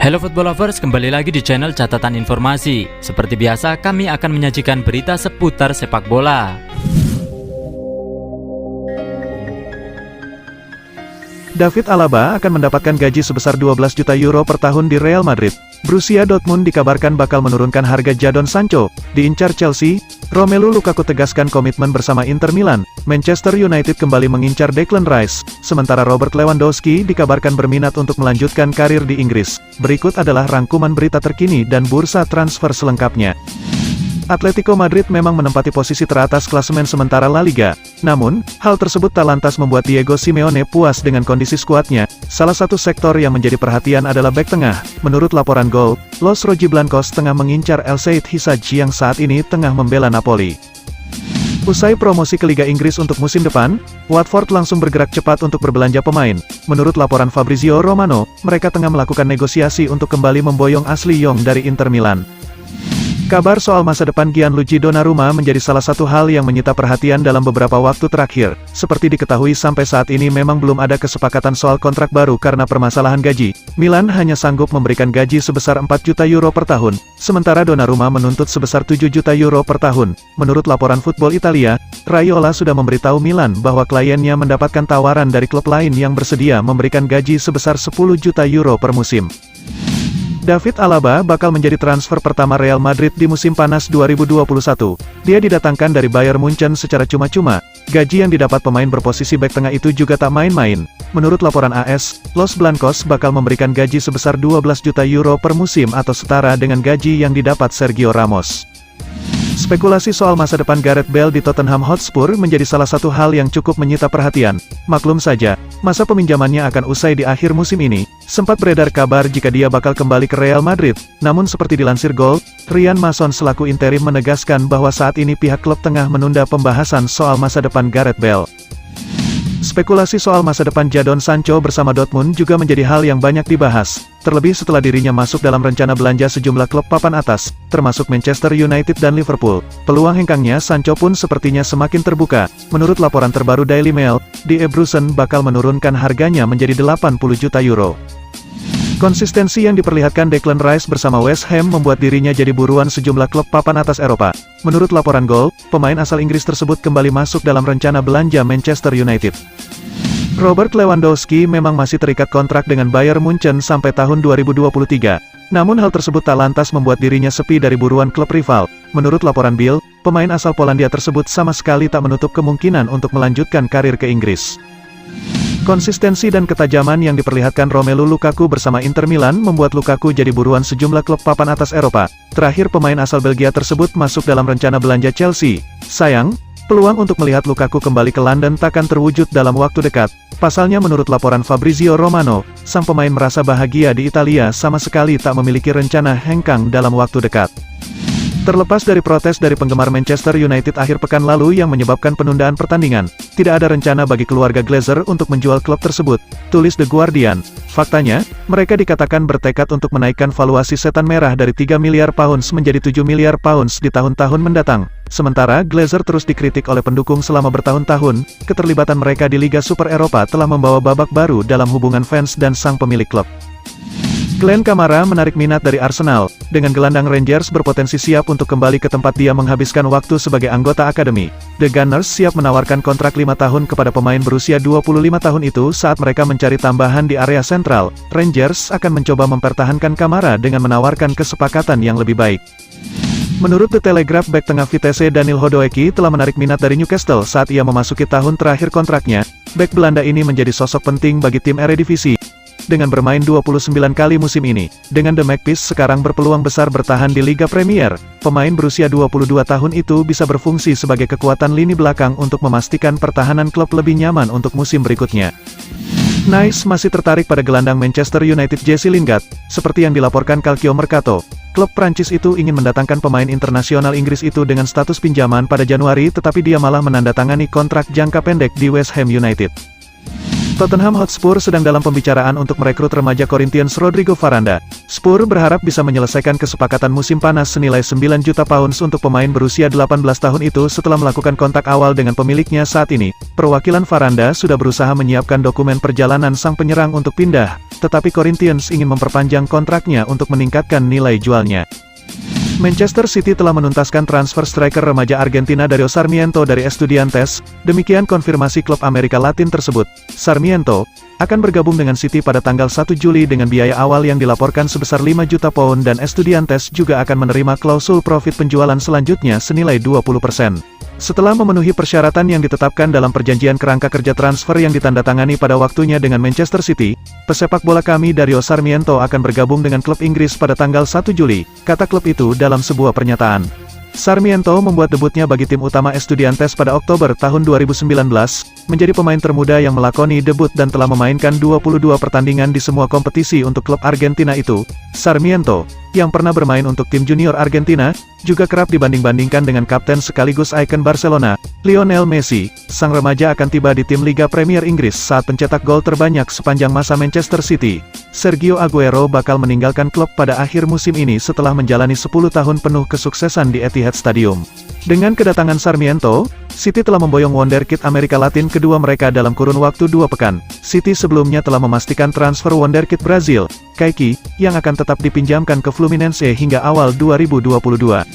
Halo Football Lovers, kembali lagi di channel Catatan Informasi. Seperti biasa, kami akan menyajikan berita seputar sepak bola. David Alaba akan mendapatkan gaji sebesar 12 juta euro per tahun di Real Madrid. Borussia Dortmund dikabarkan bakal menurunkan harga Jadon Sancho. Diincar Chelsea, Romelu Lukaku tegaskan komitmen bersama Inter Milan. Manchester United kembali mengincar Declan Rice. Sementara Robert Lewandowski dikabarkan berminat untuk melanjutkan karir di Inggris. Berikut adalah rangkuman berita terkini dan bursa transfer selengkapnya. Atletico Madrid memang menempati posisi teratas klasemen sementara La Liga. Namun, hal tersebut tak lantas membuat Diego Simeone puas dengan kondisi skuadnya. Salah satu sektor yang menjadi perhatian adalah bek tengah. Menurut laporan Gol, Los Rojiblancos tengah mengincar El Said Hissaj yang saat ini tengah membela Napoli. Usai promosi ke Liga Inggris untuk musim depan, Watford langsung bergerak cepat untuk berbelanja pemain. Menurut laporan Fabrizio Romano, mereka tengah melakukan negosiasi untuk kembali memboyong Ashley Young dari Inter Milan. Kabar soal masa depan Gianluigi Donnarumma menjadi salah satu hal yang menyita perhatian dalam beberapa waktu terakhir. Seperti diketahui sampai saat ini memang belum ada kesepakatan soal kontrak baru karena permasalahan gaji. Milan hanya sanggup memberikan gaji sebesar 4 juta euro per tahun, sementara Donnarumma menuntut sebesar 7 juta euro per tahun. Menurut laporan Football Italia, Raiola sudah memberitahu Milan bahwa kliennya mendapatkan tawaran dari klub lain yang bersedia memberikan gaji sebesar 10 juta euro per musim. David Alaba bakal menjadi transfer pertama Real Madrid di musim panas 2021. Dia didatangkan dari Bayern Munchen secara cuma-cuma. Gaji yang didapat pemain berposisi bek tengah itu juga tak main-main. Menurut laporan AS, Los Blancos bakal memberikan gaji sebesar 12 juta euro per musim atau setara dengan gaji yang didapat Sergio Ramos. Spekulasi soal masa depan Gareth Bale di Tottenham Hotspur menjadi salah satu hal yang cukup menyita perhatian. Maklum saja, masa peminjamannya akan usai di akhir musim ini. Sempat beredar kabar jika dia bakal kembali ke Real Madrid, namun seperti dilansir Gol, Ryan Mason selaku interim menegaskan bahwa saat ini pihak klub tengah menunda pembahasan soal masa depan Gareth Bale. Spekulasi soal masa depan Jadon Sancho bersama Dortmund juga menjadi hal yang banyak dibahas, terlebih setelah dirinya masuk dalam rencana belanja sejumlah klub papan atas, termasuk Manchester United dan Liverpool. Peluang hengkangnya Sancho pun sepertinya semakin terbuka. Menurut laporan terbaru Daily Mail, Die Bruyne bakal menurunkan harganya menjadi 80 juta euro. Konsistensi yang diperlihatkan Declan Rice bersama West Ham membuat dirinya jadi buruan sejumlah klub papan atas Eropa. Menurut laporan Gol, pemain asal Inggris tersebut kembali masuk dalam rencana belanja Manchester United. Robert Lewandowski memang masih terikat kontrak dengan Bayern Munchen sampai tahun 2023. Namun hal tersebut tak lantas membuat dirinya sepi dari buruan klub rival. Menurut laporan Bild, pemain asal Polandia tersebut sama sekali tak menutup kemungkinan untuk melanjutkan karir ke Inggris. Konsistensi dan ketajaman yang diperlihatkan Romelu Lukaku bersama Inter Milan membuat Lukaku jadi buruan sejumlah klub papan atas Eropa. Terakhir pemain asal Belgia tersebut masuk dalam rencana belanja Chelsea. Sayang, peluang untuk melihat Lukaku kembali ke London takkan terwujud dalam waktu dekat. Pasalnya menurut laporan Fabrizio Romano, sang pemain merasa bahagia di Italia sama sekali tak memiliki rencana hengkang dalam waktu dekat. Terlepas dari protes dari penggemar Manchester United akhir pekan lalu yang menyebabkan penundaan pertandingan, tidak ada rencana bagi keluarga Glazer untuk menjual klub tersebut, tulis The Guardian. Faktanya, mereka dikatakan bertekad untuk menaikkan valuasi setan merah dari 3 miliar pounds menjadi 7 miliar pounds di tahun-tahun mendatang. Sementara Glazer terus dikritik oleh pendukung selama bertahun-tahun, keterlibatan mereka di Liga Super Eropa telah membawa babak baru dalam hubungan fans dan sang pemilik klub. Glenn Kamara menarik minat dari Arsenal, dengan gelandang Rangers berpotensi siap untuk kembali ke tempat dia menghabiskan waktu sebagai anggota akademi. The Gunners siap menawarkan kontrak 5 tahun kepada pemain berusia 25 tahun itu saat mereka mencari tambahan di area sentral. Rangers akan mencoba mempertahankan Kamara dengan menawarkan kesepakatan yang lebih baik. Menurut The Telegraph, bek tengah Vitesse Daniel Hodoeki telah menarik minat dari Newcastle saat ia memasuki tahun terakhir kontraknya. Bek Belanda ini menjadi sosok penting bagi tim Eredivisie. Dengan bermain 29 kali musim ini, dengan The Magpies sekarang berpeluang besar bertahan di Liga Premier, pemain berusia 22 tahun itu bisa berfungsi sebagai kekuatan lini belakang untuk memastikan pertahanan klub lebih nyaman untuk musim berikutnya. Nice masih tertarik pada gelandang Manchester United Jesse Lingard, seperti yang dilaporkan Calcio Mercato. Klub Prancis itu ingin mendatangkan pemain internasional Inggris itu dengan status pinjaman pada Januari, tetapi dia malah menandatangani kontrak jangka pendek di West Ham United. Tottenham Hotspur sedang dalam pembicaraan untuk merekrut remaja Corinthians Rodrigo Faranda. Spurs berharap bisa menyelesaikan kesepakatan musim panas senilai 9 juta pounds untuk pemain berusia 18 tahun itu setelah melakukan kontak awal dengan pemiliknya saat ini. Perwakilan Faranda sudah berusaha menyiapkan dokumen perjalanan sang penyerang untuk pindah, tetapi Corinthians ingin memperpanjang kontraknya untuk meningkatkan nilai jualnya. Manchester City telah menuntaskan transfer striker remaja Argentina Dario Sarmiento dari Estudiantes, demikian konfirmasi klub Amerika Latin tersebut. Sarmiento akan bergabung dengan City pada tanggal 1 Juli dengan biaya awal yang dilaporkan sebesar 5 juta pound dan Estudiantes juga akan menerima klausul profit penjualan selanjutnya senilai 20%. Setelah memenuhi persyaratan yang ditetapkan dalam perjanjian kerangka kerja transfer yang ditandatangani pada waktunya dengan Manchester City, pesepak bola kami Dario Sarmiento akan bergabung dengan klub Inggris pada tanggal 1 Juli, kata klub itu dalam sebuah pernyataan. Sarmiento membuat debutnya bagi tim utama Estudiantes pada Oktober tahun 2019, menjadi pemain termuda yang melakoni debut dan telah memainkan 22 pertandingan di semua kompetisi untuk klub Argentina itu. Sarmiento, yang pernah bermain untuk tim junior Argentina, juga kerap dibanding-bandingkan dengan kapten sekaligus ikon Barcelona, Lionel Messi. Sang remaja akan tiba di tim Liga Premier Inggris saat pencetak gol terbanyak sepanjang masa Manchester City. Sergio Aguero bakal meninggalkan klub pada akhir musim ini setelah menjalani 10 tahun penuh kesuksesan di Etihad Stadium. Dengan kedatangan Sarmiento, City telah memboyong wonderkid Amerika Latin kedua mereka dalam kurun waktu 2 pekan. City sebelumnya telah memastikan transfer wonderkid Brazil, Kayky, yang akan tetap dipinjamkan ke Fluminense hingga awal 2022.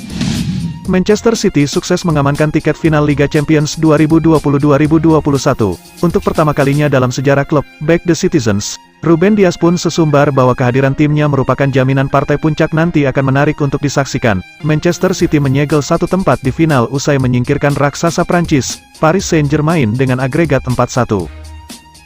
Manchester City sukses mengamankan tiket final Liga Champions 2020-2021. Untuk pertama kalinya dalam sejarah klub, Back the Citizens, Ruben Dias pun sesumbar bahwa kehadiran timnya merupakan jaminan partai puncak nanti akan menarik untuk disaksikan. Manchester City menyegel satu tempat di final usai menyingkirkan raksasa Prancis, Paris Saint-Germain dengan agregat 4-1.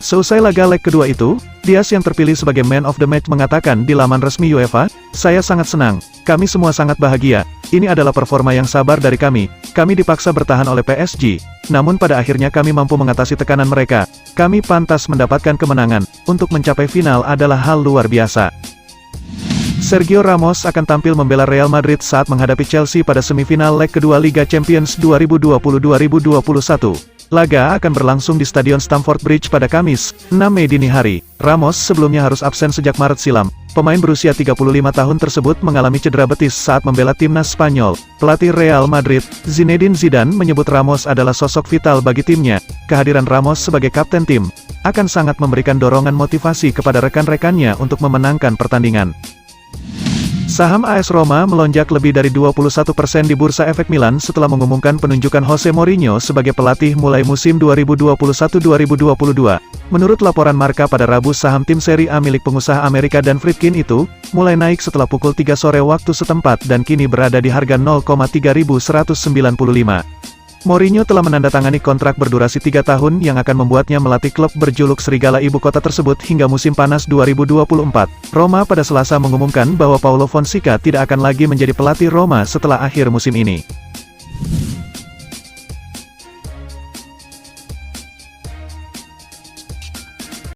Seusai laga leg kedua itu, Dias yang terpilih sebagai Man of the Match mengatakan di laman resmi UEFA, "Saya sangat senang, kami semua sangat bahagia, ini adalah performa yang sabar dari kami dipaksa bertahan oleh PSG, namun pada akhirnya kami mampu mengatasi tekanan mereka, kami pantas mendapatkan kemenangan, untuk mencapai final adalah hal luar biasa." Sergio Ramos akan tampil membela Real Madrid saat menghadapi Chelsea pada semifinal leg kedua Liga Champions 2020-2021. Laga akan berlangsung di Stadion Stamford Bridge pada Kamis, 6 Mei dini hari. Ramos sebelumnya harus absen sejak Maret silam. Pemain berusia 35 tahun tersebut mengalami cedera betis saat membela timnas Spanyol. Pelatih Real Madrid, Zinedine Zidane menyebut Ramos adalah sosok vital bagi timnya. Kehadiran Ramos sebagai kapten tim akan sangat memberikan dorongan motivasi kepada rekan-rekannya untuk memenangkan pertandingan. Saham AS Roma melonjak lebih dari 21% di Bursa Efek Milan setelah mengumumkan penunjukan Jose Mourinho sebagai pelatih mulai musim 2021-2022. Menurut laporan Marca pada Rabu, saham tim Serie A milik pengusaha Amerika Dan Friedkin itu mulai naik setelah pukul 3 sore waktu setempat dan kini berada di harga 0,3195. Mourinho telah menandatangani kontrak berdurasi 3 tahun yang akan membuatnya melatih klub berjuluk Serigala Ibu Kota tersebut hingga musim panas 2024. Roma pada Selasa mengumumkan bahwa Paulo Fonseca tidak akan lagi menjadi pelatih Roma setelah akhir musim ini.